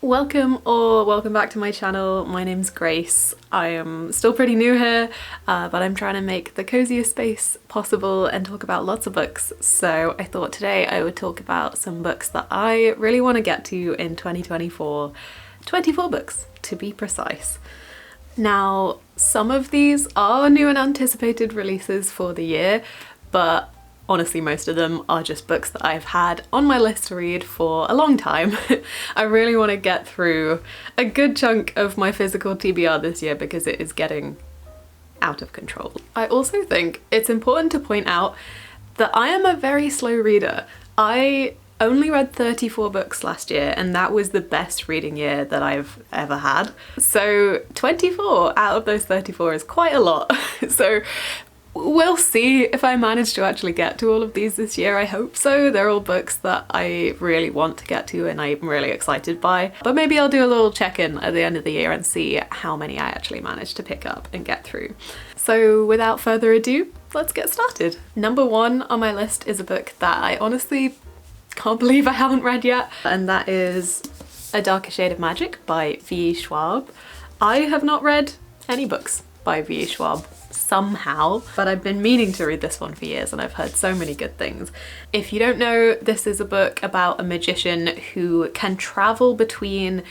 Welcome or welcome back to my channel. My name's Grace. I am still pretty new here, but I'm trying to make the coziest space possible and talk about lots of books. So I thought today I would talk about some books that I really want to get to in 2024. 24 books to be precise. Now, some of these are new and anticipated releases for the year, but honestly, most of them are just books that I've had on my list to read for a long time. I really want to get through a good chunk of my physical TBR this year because it is getting out of control. I also think it's important to point out that I am a very slow reader. I only read 34 books last year, and that was the best reading year that I've ever had. So 24 out of those 34 is quite a lot. So we'll see if I manage to actually get to all of these this year. I hope so. They're all books that I really want to get to and I'm really excited by. But maybe I'll do a little check-in at the end of the year and see how many I actually managed to pick up and get through. So without further ado, let's get started. Number one on my list is a book that I honestly can't believe I haven't read yet, and that is A Darker Shade of Magic by V. Schwab. I have not read any books by V. Schwab somehow, but I've been meaning to read this one for years and I've heard so many good things. If you don't know, this is a book about a magician who can travel between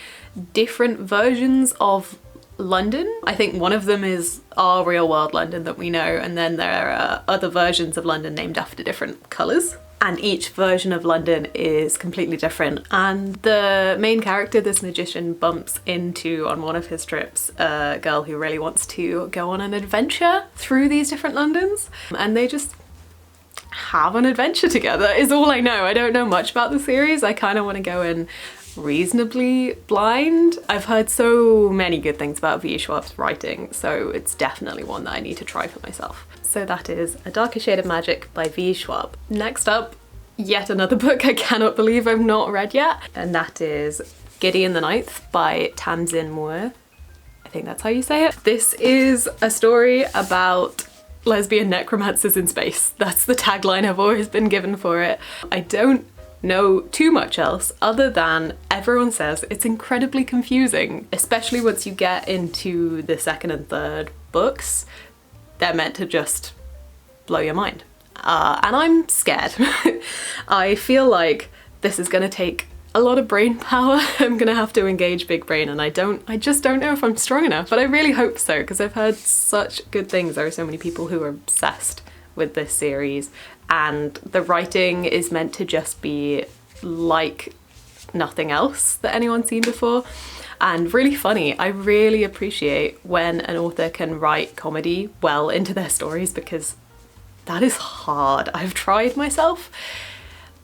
different versions of London. I think one of them is our real world London that we know, and then there are other versions of London named after different colours. And each version of London is completely different. And the main character, this magician, bumps into, on one of his trips, a girl who really wants to go on an adventure through these different Londons. And they just have an adventure together, is all I know. I don't know much about the series. I kind of want to go in reasonably blind. I've heard so many good things about V. Schwab's writing, so it's definitely one that I need to try for myself. So that is A Darker Shade of Magic by V. Schwab. Next up, yet another book I cannot believe I've not read yet, and that is Gideon the Ninth by Tamzin Muir. I think that's how you say it. This is a story about lesbian necromancers in space. That's the tagline I've always been given for it. I don't know too much else other than everyone says it's incredibly confusing, especially once you get into the second and third books. They're meant to just blow your mind. And I'm scared. I feel like this is gonna take a lot of brain power. I'm gonna have to engage big brain, and I just don't know if I'm strong enough, but I really hope so because I've heard such good things. There are so many people who are obsessed with this series, and the writing is meant to just be like nothing else that anyone's seen before. And really funny. I really appreciate when an author can write comedy well into their stories because that is hard. I've tried myself.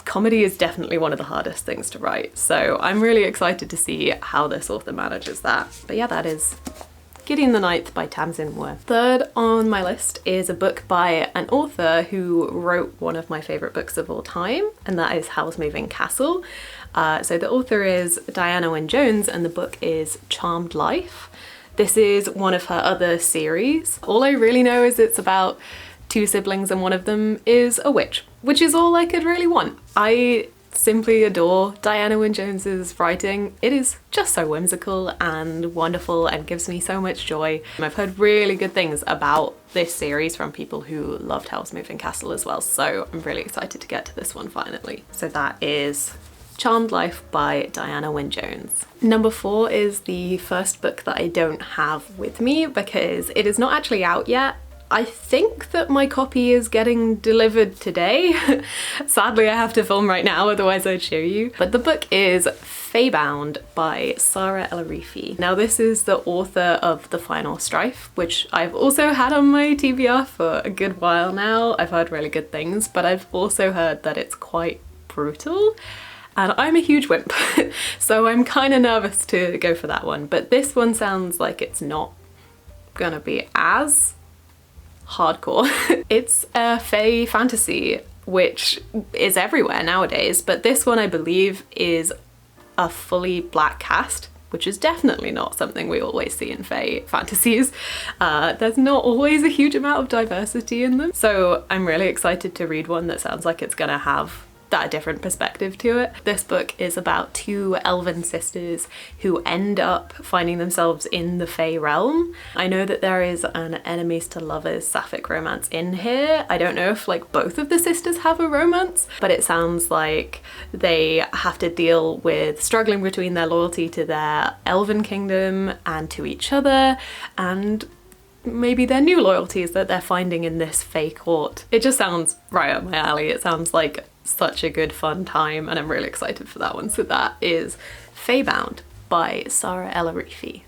Comedy is definitely one of the hardest things to write. So I'm really excited to see how this author manages that. But yeah, that is Gideon the Ninth by Tamzin Muir. Third on my list is a book by an author who wrote one of my favourite books of all time, and that is Howl's Moving Castle. So the author is Diana Wynne Jones and the book is Charmed Life. This is one of her other series. All I really know is it's about two siblings and one of them is a witch, which is all I could really want. I simply adore Diana Wynne Jones's writing. It is just so whimsical and wonderful and gives me so much joy. I've heard really good things about this series from people who loved Howl's Moving Castle as well, so I'm really excited to get to this one finally. So that is Charmed Life by Diana Wynne Jones. Number 4 is the first book that I don't have with me because it is not actually out yet. I think that my copy is getting delivered today. Sadly, I have to film right now, otherwise I'd show you. But the book is Feybound by Sara El-Arifi. Now this is the author of The Final Strife, which I've also had on my TBR for a good while now. I've heard really good things, but I've also heard that it's quite brutal. And I'm a huge wimp, so I'm kind of nervous to go for that one. But this one sounds like it's not gonna be as hardcore. It's a fae fantasy, which is everywhere nowadays, but this one I believe is a fully black cast, which is definitely not something we always see in fae fantasies. There's not always a huge amount of diversity in them, so I'm really excited to read one that sounds like it's gonna have that different perspective to it. This book is about two elven sisters who end up finding themselves in the Fae realm. I know that there is an enemies to lovers sapphic romance in here. I don't know if like both of the sisters have a romance, but it sounds like they have to deal with struggling between their loyalty to their elven kingdom and to each other, and maybe their new loyalties that they're finding in this Fae court. It just sounds right up my alley. It sounds like such a good fun time, and I'm really excited for that one. So that is Faebound by Sara El-Arifi.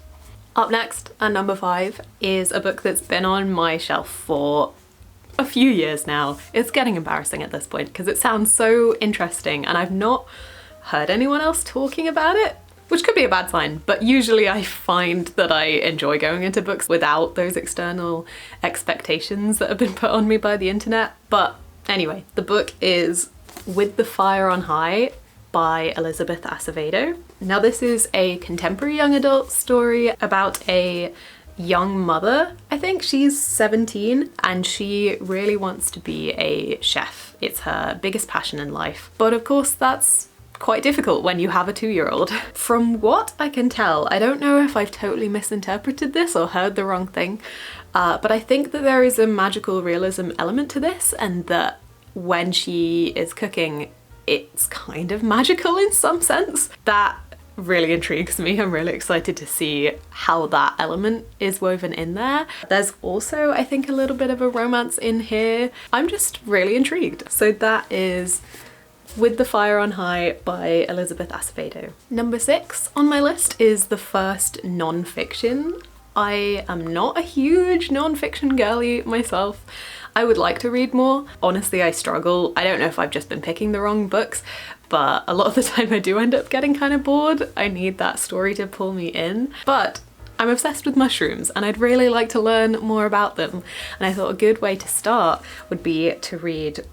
Up next, at number 5, is a book that's been on my shelf for a few years now. It's getting embarrassing at this point because it sounds so interesting and I've not heard anyone else talking about it, which could be a bad sign, but usually I find that I enjoy going into books without those external expectations that have been put on me by the internet. But anyway, the book is With the Fire on High by Elizabeth Acevedo. Now this is a contemporary young adult story about a young mother. I think she's 17 and she really wants to be a chef. It's her biggest passion in life. But of course that's quite difficult when you have a 2-year-old. From what I can tell, I don't know if I've totally misinterpreted this or heard the wrong thing, but I think that there is a magical realism element to this, and that when she is cooking, it's kind of magical in some sense. That really intrigues me. I'm really excited to see how that element is woven in there. There's also, I think, a little bit of a romance in here. I'm just really intrigued. So that is With the Fire on High by Elizabeth Acevedo. Number 6 on my list is the first non-fiction. I am not a huge non-fiction girly myself. I would like to read more. Honestly, I struggle. I don't know if I've just been picking the wrong books, but a lot of the time I do end up getting kind of bored. I need that story to pull me in. But I'm obsessed with mushrooms and I'd really like to learn more about them. And I thought a good way to start would be to read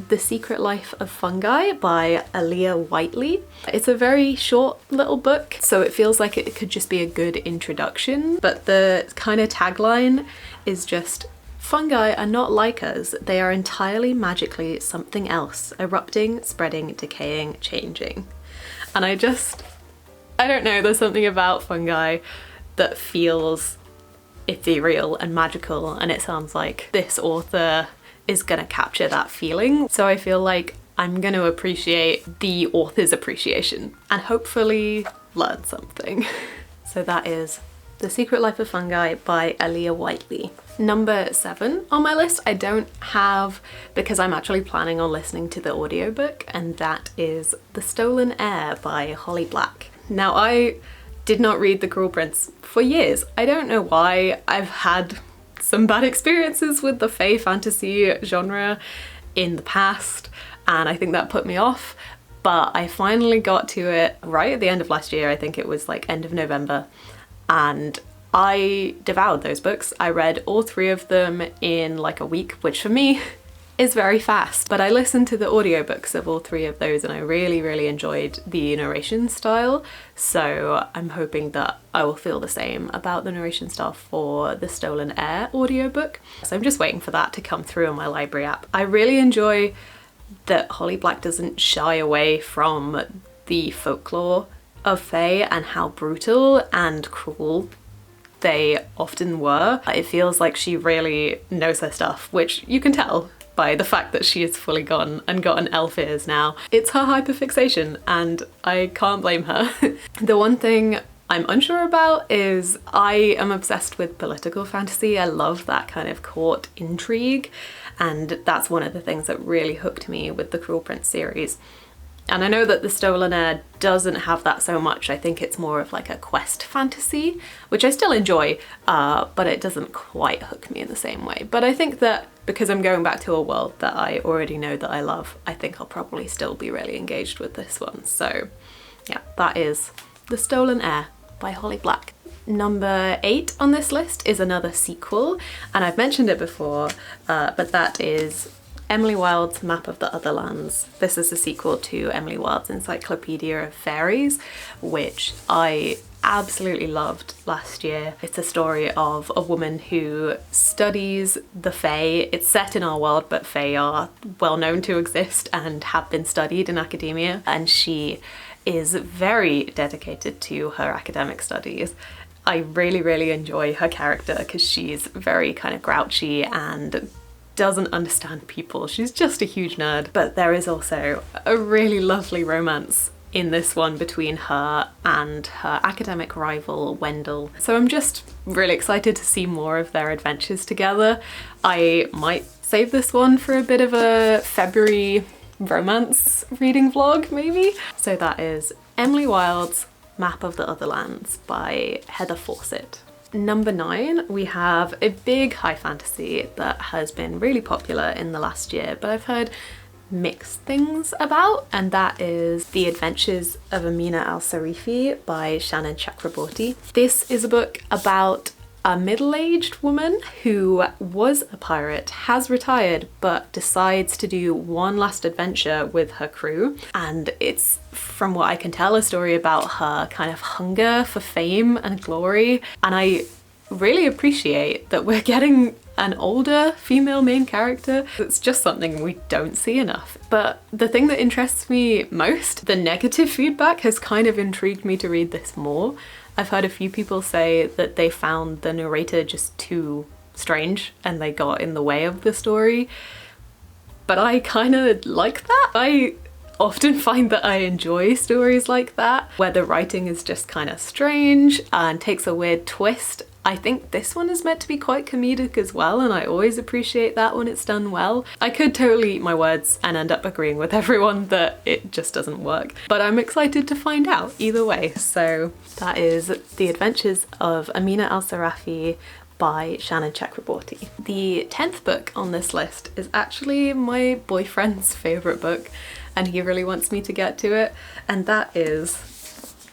The Secret Life of Fungi by Aaliyah Whiteley. It's a very short little book, so it feels like it could just be a good introduction, but the kind of tagline is just, "Fungi are not like us, they are entirely magically something else, erupting, spreading, decaying, changing." And I don't know, there's something about fungi that feels ethereal and magical, and it sounds like this author is gonna capture that feeling. So I feel like I'm gonna appreciate the author's appreciation and hopefully learn something. So that is The Secret Life of Fungi by Aaliyah Whiteley. Number 7 on my list I don't have because I'm actually planning on listening to the audiobook, and that is The Stolen Heir by Holly Black. Now I did not read The Cruel Prince for years. I don't know why. I've had some bad experiences with the fae fantasy genre in the past, and I think that put me off, but I finally got to it right at the end of last year. I think it was like end of November, and I devoured those books. I read all 3 of them in like a week, which for me is very fast, but I listened to the audiobooks of all 3 of those and I really enjoyed the narration style, so I'm hoping that I will feel the same about the narration style for the Stolen Heir audiobook. So I'm just waiting for that to come through on my library app. I really enjoy that Holly Black doesn't shy away from the folklore of fae and how brutal and cruel they often were. It feels like she really knows her stuff, which you can tell by the fact that she is fully gone and got an elf ears now. It's her hyperfixation and I can't blame her. The one thing I'm unsure about is I am obsessed with political fantasy. I love that kind of court intrigue, and that's one of the things that really hooked me with the Cruel Prince series. And I know that The Stolen Heir doesn't have that so much. I think it's more of like a quest fantasy, which I still enjoy, but it doesn't quite hook me in the same way. But I think that because I'm going back to a world that I already know that I love, I think I'll probably still be really engaged with this one. So yeah, that is The Stolen Heir by Holly Black. Number 8 on this list is another sequel, and I've mentioned it before, but that is Emily Wilde's Map of the Otherlands. This is a sequel to Emily Wilde's Encyclopedia of Fairies, which I absolutely loved last year. It's a story of a woman who studies the Fae. It's set in our world, but Fae are well known to exist and have been studied in academia, and she is very dedicated to her academic studies. I really enjoy her character because she's very kind of grouchy and doesn't understand people. She's just a huge nerd. But there is also a really lovely romance in this one between her and her academic rival Wendell. So I'm just really excited to see more of their adventures together. I might save this one for a bit of a February romance reading vlog maybe. So that is Emily Wilde's Map of the Other Lands by Heather Fawcett. Number 9, we have a big high fantasy that has been really popular in the last year, but I've heard mixed things about, and that is The Adventures of Amina Al-Sarifi by Shannon Chakraborty. This is a book about a middle-aged woman who was a pirate, has retired, but decides to do one last adventure with her crew. And it's, from what I can tell, a story about her kind of hunger for fame and glory. And I really appreciate that we're getting an older female main character. It's just something we don't see enough. But the thing that interests me most, the negative feedback, has kind of intrigued me to read this more. I've heard a few people say that they found the narrator just too strange and they got in the way of the story. But I kind of like that. I often find that I enjoy stories like that, where the writing is just kind of strange and takes a weird twist. I think this one is meant to be quite comedic as well, and I always appreciate that when it's done well. I could totally eat my words and end up agreeing with everyone that it just doesn't work, but I'm excited to find out either way. So that is The Adventures of Amina Al-Sarifi by Shannon Chakraborty. The 10th book on this list is actually my boyfriend's favourite book, and he really wants me to get to it, and that is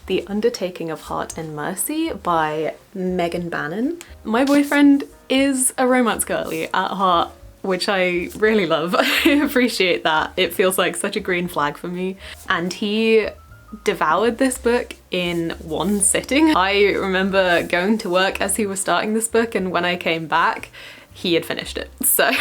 The Undertaking of Heart and Mercy by Megan Bannon. My boyfriend is a romance girly at heart, which I really love. I appreciate that. It feels like such a green flag for me. And he devoured this book in one sitting. I remember going to work as he was starting this book, and when I came back, he had finished it. So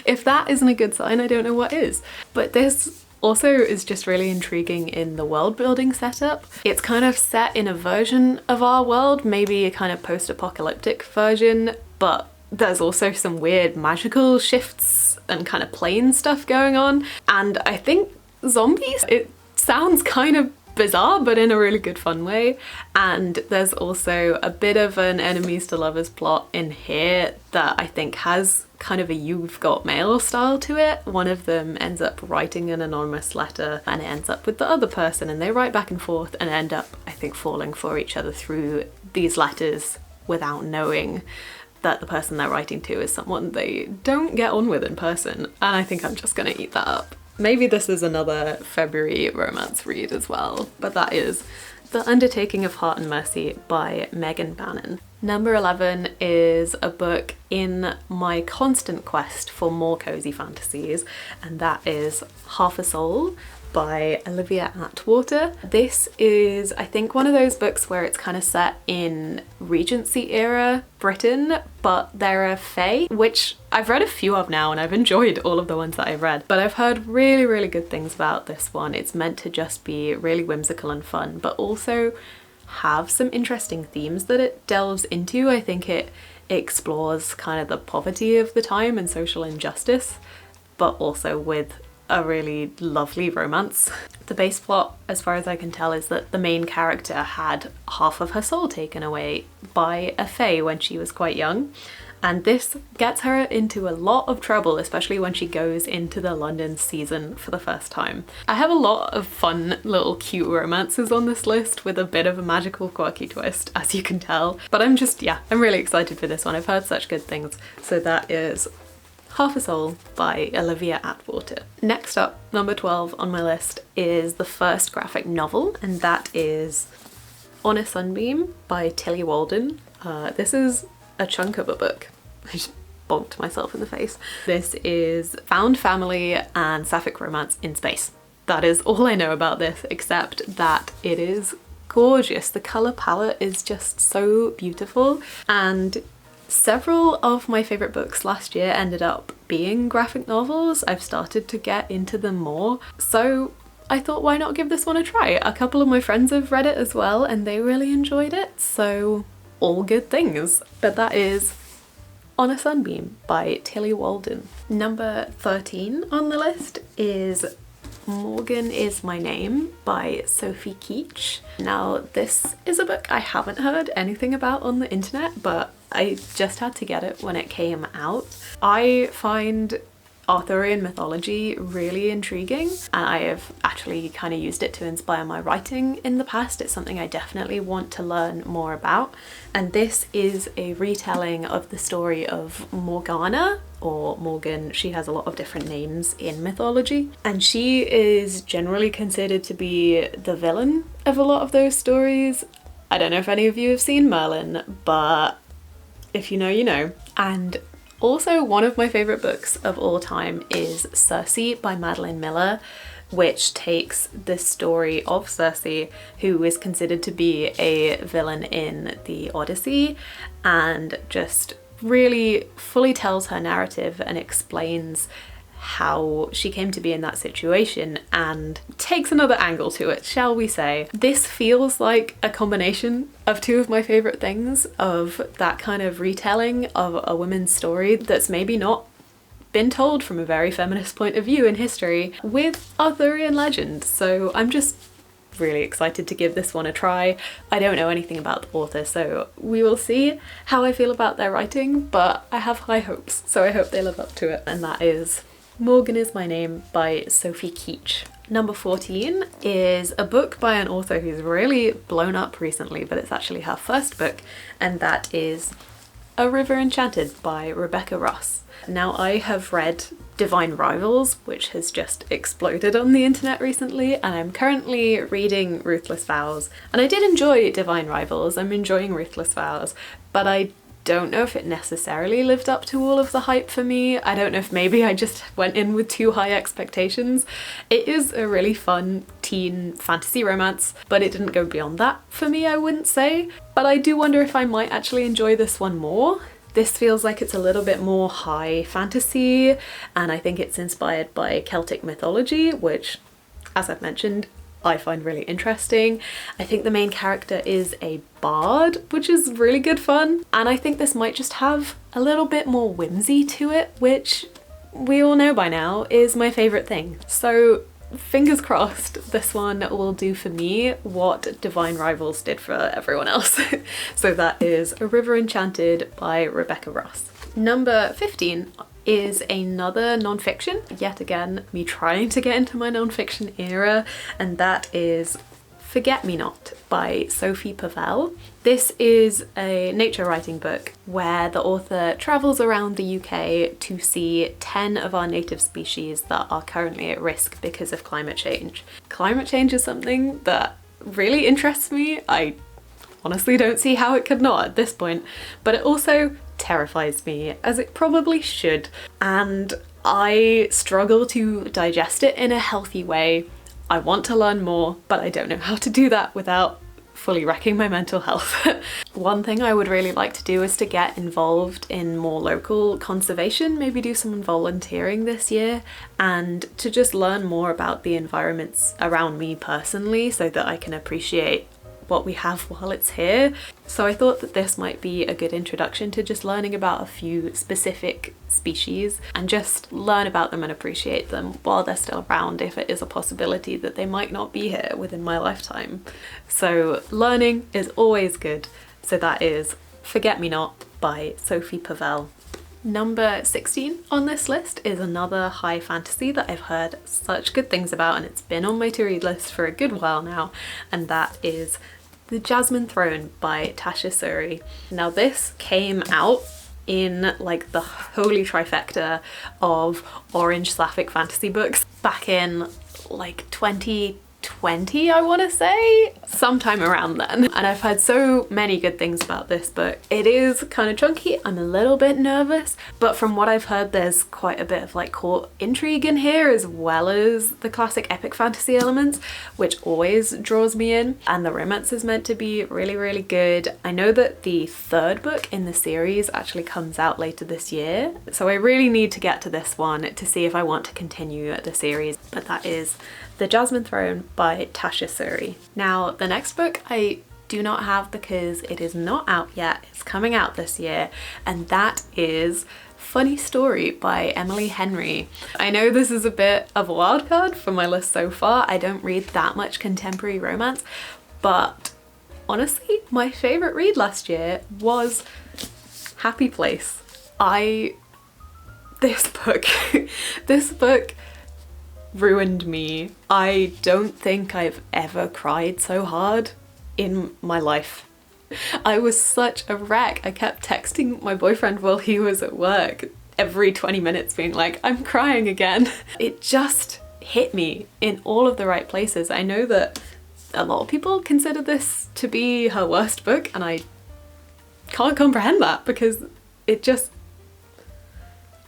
if that isn't a good sign, I don't know what is. But this also is just really intriguing in the world building setup. It's kind of set in a version of our world, maybe a kind of post-apocalyptic version, but there's also some weird magical shifts and kind of plane stuff going on. And I think zombies, it sounds kind of bizarre, but in a really good fun way. And there's also a bit of an enemies to lovers plot in here that I think has kind of a You've Got Mail style to it. One of them ends up writing an anonymous letter and it ends up with the other person, and they write back and forth and end up, I think, falling for each other through these letters without knowing that the person they're writing to is someone they don't get on with in person. And I think I'm just gonna eat that up. Maybe this is another February romance read as well, but that is The Undertaking of Heart and Mercy by Megan Bannon. Number 11 is a book in my constant quest for more cozy fantasies, and that is Half a Soul by Olivia Atwater. This is, I think, one of those books where it's kind of set in Regency era Britain, but they're a fae, which I've read a few of now and I've enjoyed all of the ones that I've read, but I've heard really good things about this one. It's meant to just be really whimsical and fun, but also have some interesting themes that it delves into. I think it explores kind of the poverty of the time and social injustice, but also with a really lovely romance. The base plot, as far as I can tell, is that the main character had half of her soul taken away by a fae when she was quite young, and this gets her into a lot of trouble, especially when she goes into the London season for the first time. I have a lot of fun little cute romances on this list with a bit of a magical quirky twist, as you can tell, but I'm really excited for this one. I've heard such good things. So that is Half a Soul by Olivia Atwater. Next up, number 12 on my list, is the first graphic novel, and that is On a Sunbeam by Tillie Walden. This is a chunk of a book. I just bonked myself in the face. This is found family and sapphic romance in space. That is all I know about this, except that it is gorgeous. The colour palette is just so beautiful, and several of my favourite books last year ended up being graphic novels. I've started to get into them more, so I thought, why not give this one a try? A couple of my friends have read it as well and they really enjoyed it, so all good things. But that is On a Sunbeam by Tillie Walden. Number 13 on the list is Morgan Is My Name by Sophie Keach. Now, this is a book I haven't heard anything about on the internet, but I just had to get it when it came out. I find Arthurian mythology really intriguing, and I have actually kind of used it to inspire my writing in the past. It's something I definitely want to learn more about, and this is a retelling of the story of Morgana, or Morgan. She has a lot of different names in mythology, and she is generally considered to be the villain of a lot of those stories. I don't know if any of you have seen Merlin, but if you know, you know. And also, one of my favourite books of all time is Circe by Madeline Miller, which takes the story of Circe, who is considered to be a villain in the Odyssey, and just really fully tells her narrative and explains how she came to be in that situation and takes another angle to it, shall we say. This feels like a combination of two of my favourite things, of that kind of retelling of a woman's story that's maybe not been told from a very feminist point of view in history, with Arthurian legend. So I'm just really excited to give this one a try. I don't know anything about the author, so we will see how I feel about their writing, but I have high hopes, so I hope they live up to it. And that is Morgan Is My Name by Sophie Keach. Number 14 is a book by an author who's really blown up recently, but it's actually her first book, and that is A River Enchanted by Rebecca Ross. Now, I have read Divine Rivals, which has just exploded on the internet recently, and I'm currently reading Ruthless Vows. And I did enjoy Divine Rivals, I'm enjoying Ruthless Vows, but I don't know if it necessarily lived up to all of the hype for me. I don't know if maybe I just went in with too high expectations. It is a really fun teen fantasy romance, but it didn't go beyond that for me, I wouldn't say. But I do wonder if I might actually enjoy this one more. This feels like it's a little bit more high fantasy, and I think it's inspired by Celtic mythology, which, as I've mentioned, I find really interesting. I think the main character is a bard, which is really good fun, and I think this might just have a little bit more whimsy to it, which we all know by now is my favourite thing. So fingers crossed this one will do for me what Divine Rivals did for everyone else. So that is A River Enchanted by Rebecca Ross. Number 15 is another non-fiction, yet again me trying to get into my non-fiction era, and that is Forget Me Not by Sophie Pavell. This is a nature writing book where the author travels around the UK to see 10 of our native species that are currently at risk because of climate change. Climate change is something that really interests me. I honestly don't see how it could not at this point, but it also terrifies me, as it probably should, and I struggle to digest it in a healthy way. I want to learn more, but I don't know how to do that without fully wrecking my mental health. One thing I would really like to do is to get involved in more local conservation, maybe do some volunteering this year, and to just learn more about the environments around me personally so that I can appreciate what we have while it's here. So I thought that this might be a good introduction to just learning about a few specific species and just learn about them and appreciate them while they're still around, if it is a possibility that they might not be here within my lifetime. So learning is always good. So that is Forget Me Not by Sophie Pavell. Number 16 on this list is another high fantasy that I've heard such good things about, and it's been on my to-read list for a good while now, and that is The Jasmine Throne by Tasha Suri. Now this came out in like the holy trifecta of orange sapphic fantasy books back in like 2010 20, I want to say, sometime around then. And I've heard so many good things about this book. It is kind of chunky. I'm a little bit nervous, but from what I've heard, there's quite a bit of like court intrigue in here, as well as the classic epic fantasy elements, which always draws me in. And the romance is meant to be really, really good. I know that the third book in the series actually comes out later this year, so I really need to get to this one to see if I want to continue the series. But that is The Jasmine Throne by Tasha Suri. Now, the next book I do not have because it is not out yet. It's coming out this year, and that is Funny Story by Emily Henry. I know this is a bit of a wild card for my list so far. I don't read that much contemporary romance, but honestly, my favourite read last year was Happy Place. This book ruined me. I don't think I've ever cried so hard in my life. I was such a wreck. I kept texting my boyfriend while he was at work every 20 minutes being like, I'm crying again. It just hit me in all of the right places. I know that a lot of people consider this to be her worst book, and I can't comprehend that because it just,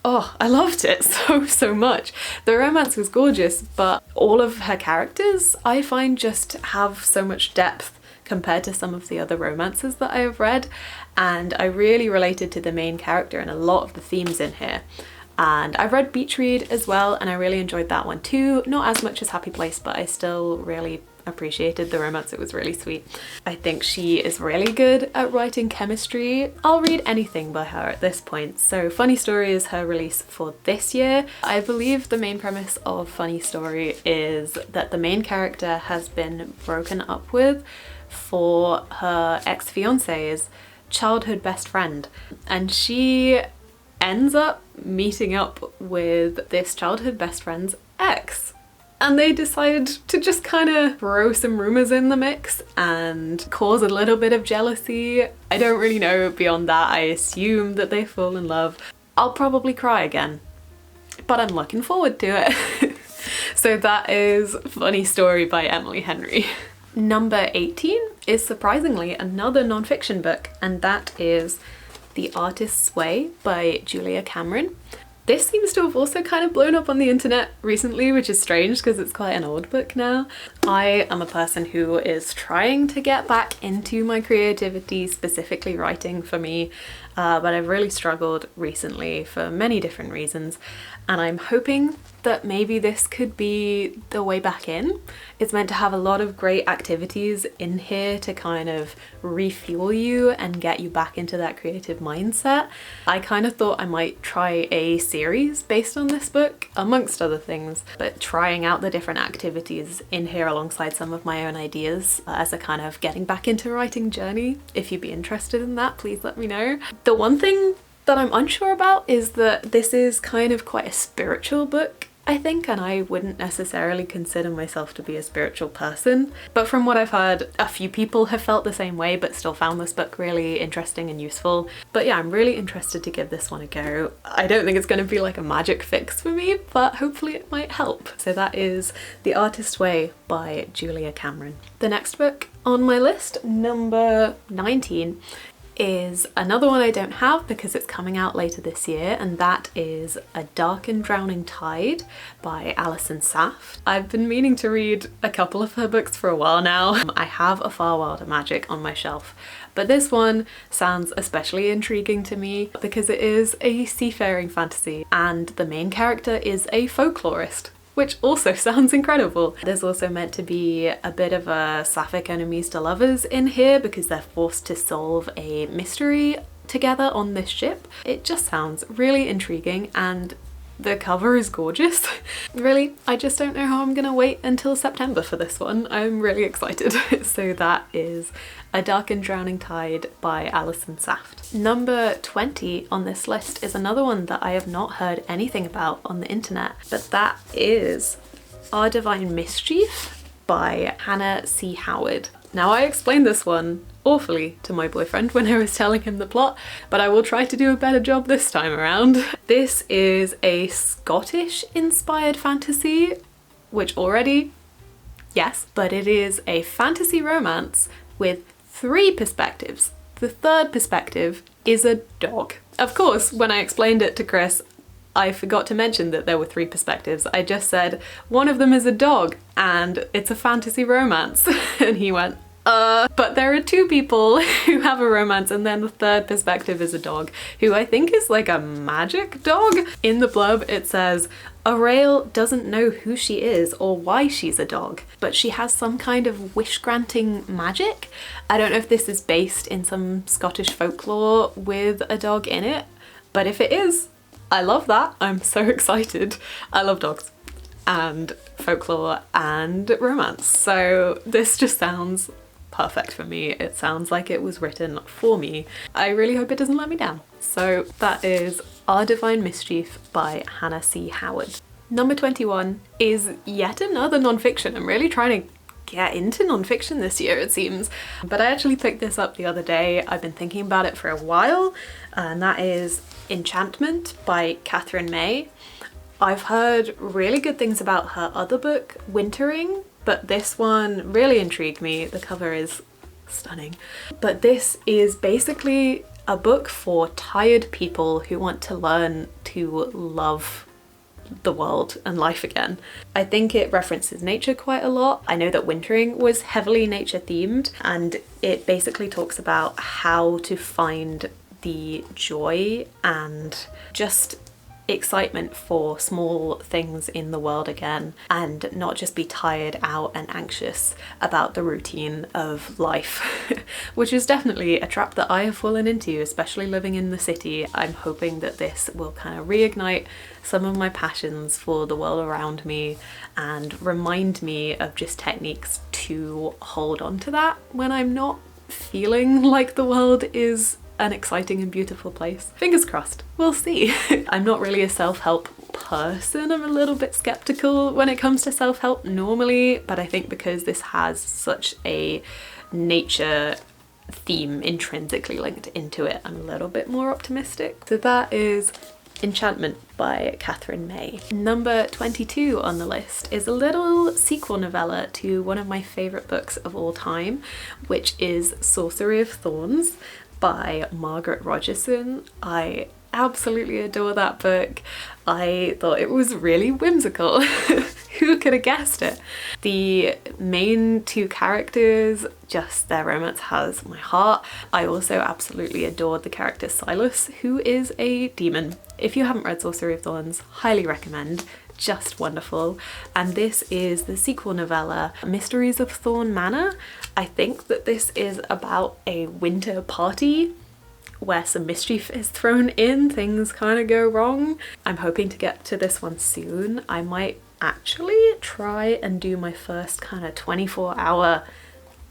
oh, I loved it so much. The romance was gorgeous, but all of her characters I find just have so much depth compared to some of the other romances that I have read, and I really related to the main character and a lot of the themes in here. And I've read Beach Read as well, and I really enjoyed that one too. Not as much as Happy Place, but I still really appreciated the romance. It was really sweet. I think she is really good at writing chemistry. I'll read anything by her at this point. So Funny Story is her release for this year. I believe the main premise of Funny Story is that the main character has been broken up with for her ex-fiance's childhood best friend, and she ends up meeting up with this childhood best friend's ex. And they decide to just kind of throw some rumours in the mix and cause a little bit of jealousy. I don't really know beyond that. I assume that they fall in love. I'll probably cry again, but I'm looking forward to it. So that is Funny Story by Emily Henry. Number 18 is surprisingly another non-fiction book, and that is The Artist's Way by Julia Cameron. This seems to have also kind of blown up on the internet recently, which is strange because it's quite an old book now. I am a person who is trying to get back into my creativity, specifically writing for me, but I've really struggled recently for many different reasons, and I'm hoping that maybe this could be the way back in. It's meant to have a lot of great activities in here to kind of refuel you and get you back into that creative mindset. I kind of thought I might try a series based on this book, amongst other things, but trying out the different activities in here alongside some of my own ideas as a kind of getting back into writing journey. If you'd be interested in that, please let me know. The one thing that I'm unsure about is that this is kind of quite a spiritual book, I think, and I wouldn't necessarily consider myself to be a spiritual person, but from what I've heard, a few people have felt the same way but still found this book really interesting and useful. But yeah, I'm really interested to give this one a go. I don't think it's going to be like a magic fix for me, but hopefully it might help. So that is The Artist's Way by Julia Cameron. The next book on my list, number 19, is another one I don't have because it's coming out later this year, and that is A Dark and Drowning Tide by Alison Saft. I've been meaning to read a couple of her books for a while now. I have A Far Wilder Magic on my shelf, but this one sounds especially intriguing to me because it is a seafaring fantasy and the main character is a folklorist, which also sounds incredible. There's also meant to be a bit of a sapphic enemies to lovers in here because they're forced to solve a mystery together on this ship. It just sounds really intriguing and the cover is gorgeous. Really, I just don't know how I'm gonna wait until September for this one. I'm really excited. So that is A Dark and Drowning Tide by Alison Saft. Number 20 on this list is another one that I have not heard anything about on the internet, but that is Our Divine Mischief by Hannah C. Howard. Now, I explained this one awfully to my boyfriend when I was telling him the plot, but I will try to do a better job this time around. This is a Scottish inspired fantasy, which already yes, but it is a fantasy romance with 3 perspectives. The third perspective is a dog. Of course, when I explained it to Chris, I forgot to mention that there were 3 perspectives. I just said, one of them is a dog and it's a fantasy romance. And he went, but there are 2 people who have a romance, and then the third perspective is a dog, who I think is like a magic dog. In the blurb it says, Arail doesn't know who she is or why she's a dog, but she has some kind of wish-granting magic. I don't know if this is based in some Scottish folklore with a dog in it, but if it is, I love that. I'm so excited. I love dogs and folklore and romance, so this just sounds perfect for me. It sounds like it was written for me. I really hope it doesn't let me down. So that is Our Divine Mischief by Hannah C. Howard. Number 21 is yet another non-fiction. I'm really trying to get into non-fiction this year, it seems. But I actually picked this up the other day. I've been thinking about it for a while, and that is Enchantment by Katherine May. I've heard really good things about her other book, Wintering, but this one really intrigued me. The cover is stunning. But this is basically a book for tired people who want to learn to love the world and life again. I think it references nature quite a lot. I know that Wintering was heavily nature themed, and it basically talks about how to find the joy and just excitement for small things in the world again, and not just be tired out and anxious about the routine of life, which is definitely a trap that I have fallen into, especially living in the city. I'm hoping that this will kind of reignite some of my passions for the world around me and remind me of just techniques to hold on to that when I'm not feeling like the world is an exciting and beautiful place. Fingers crossed, we'll see. I'm not really a self-help person. I'm a little bit skeptical when it comes to self-help normally, but I think because this has such a nature theme intrinsically linked into it, I'm a little bit more optimistic. So that is Enchantment by Katherine May. Number 22 on the list is a little sequel novella to one of my favourite books of all time, which is Sorcery of Thorns by Margaret Rogerson. I absolutely adore that book. I thought it was really whimsical. Who could have guessed it? The main 2 characters, just their romance has my heart. I also absolutely adored the character Silas, who is a demon. If you haven't read Sorcery of Thorns, highly recommend. Just wonderful. And this is the sequel novella, Mysteries of Thorn Manor. I think that this is about a winter party where some mischief is thrown in, things kind of go wrong. I'm hoping to get to this one soon. I might actually try and do my first kind of 24-hour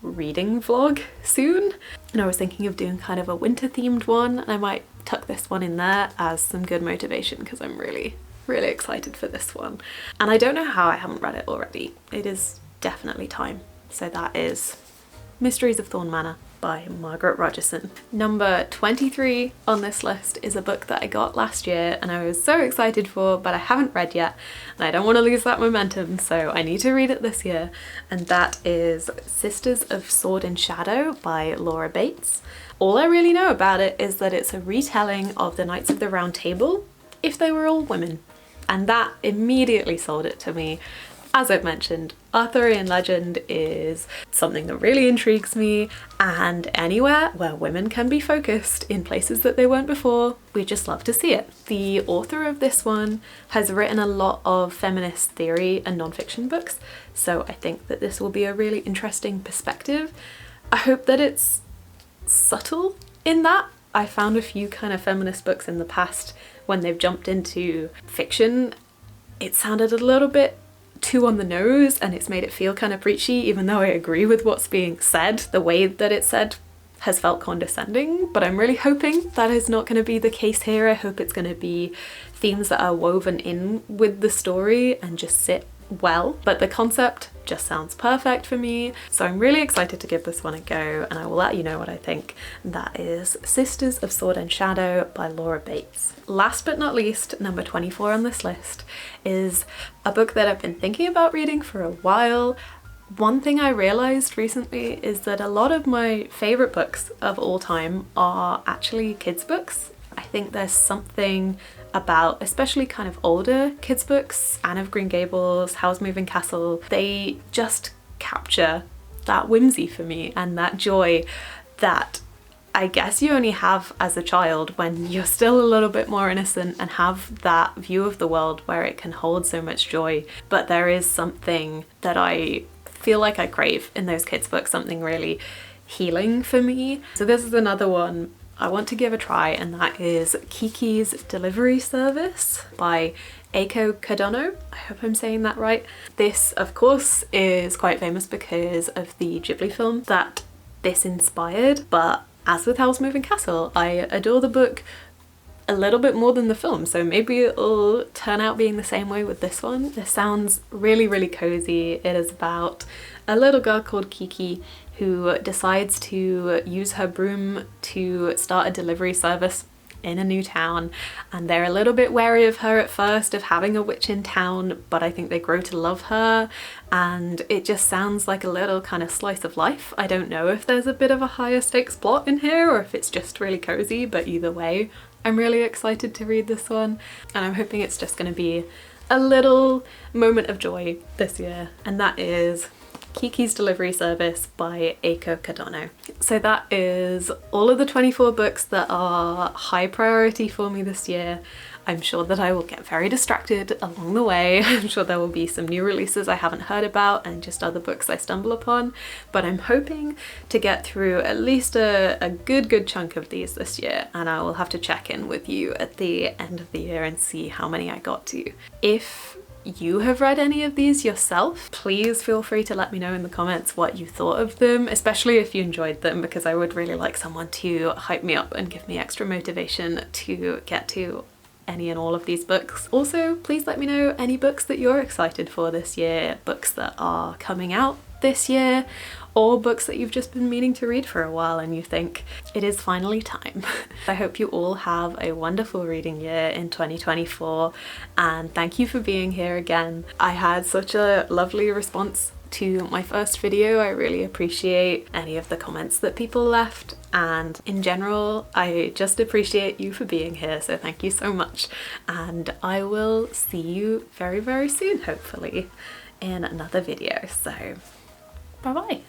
reading vlog soon. And I was thinking of doing kind of a winter themed one, and I might tuck this one in there as some good motivation because I'm really excited for this one. And I don't know how I haven't read it already. It is definitely time. So that is Mysteries of Thorn Manor by Margaret Rogerson. Number 23 on this list is a book that I got last year and I was so excited for, but I haven't read yet, and I don't want to lose that momentum, so I need to read it this year, and that is Sisters of Sword and Shadow by Laura Bates. All I really know about it is that it's a retelling of the Knights of the Round Table if they were all women, and that immediately sold it to me. As I've mentioned, Arthurian legend is something that really intrigues me, and anywhere where women can be focused in places that they weren't before, we just love to see it. The author of this one has written a lot of feminist theory and non-fiction books, so I think that this will be a really interesting perspective. I hope that it's subtle in that. I found a few kind of feminist books in the past when they've jumped into fiction. It sounded a little bit too on the nose and it's made it feel kind of preachy, even though I agree with what's being said. The way that it's said has felt condescending, but I'm really hoping that is not going to be the case here. I hope it's going to be themes that are woven in with the story and just sit well, but the concept just sounds perfect for me, so I'm really excited to give this one a go, and I will let you know what I think. That is Sisters of Sword and Shadow by Laura Bates. Last but not least, number 24 on this list is a book that I've been thinking about reading for a while, One thing I realized recently is that a lot of my favorite books of all time are actually kids books. I think there's something about, especially kind of older kids books, Anne of Green Gables, Howl's Moving Castle, they just capture that whimsy for me and that joy that I guess you only have as a child when you're still a little bit more innocent and have that view of the world where it can hold so much joy. But there is something that I feel like I crave in those kids books, something really healing for me. So this is another one I want to give a try, and that is Kiki's Delivery Service by Eiko Kadono. I hope I'm saying that right. This, of course, is quite famous because of the Ghibli film that this inspired, but as with Howl's Moving Castle, I adore the book a little bit more than the film, so maybe it'll turn out being the same way with this one. This sounds really, really cozy. It is about a little girl called Kiki who decides to use her broom to start a delivery service in a new town, and they're a little bit wary of her at first, of having a witch in town, but I think they grow to love her, and it just sounds like a little kind of slice of life. I don't know if there's a bit of a higher stakes plot in here or if it's just really cozy, but either way I'm really excited to read this one, and I'm hoping it's just going to be a little moment of joy this year, and that is Kiki's Delivery Service by Eiko Kadono. So that is all of the 24 books that are high priority for me this year. I'm sure that I will get very distracted along the way. I'm sure there will be some new releases I haven't heard about and just other books I stumble upon, but I'm hoping to get through at least a good chunk of these this year, and I will have to check in with you at the end of the year and see how many I got to. If you have read any of these yourself, please feel free to let me know in the comments what you thought of them, especially if you enjoyed them, because I would really like someone to hype me up and give me extra motivation to get to any and all of these books. Also, please let me know any books that you're excited for this year, books that are coming out this year, or books that you've just been meaning to read for a while and you think it is finally time. I hope you all have a wonderful reading year in 2024, and thank you for being here again. I had such a lovely response to my first video. I really appreciate any of the comments that people left, and in general I just appreciate you for being here, so thank you so much, and I will see you very soon, hopefully, in another video. So bye bye.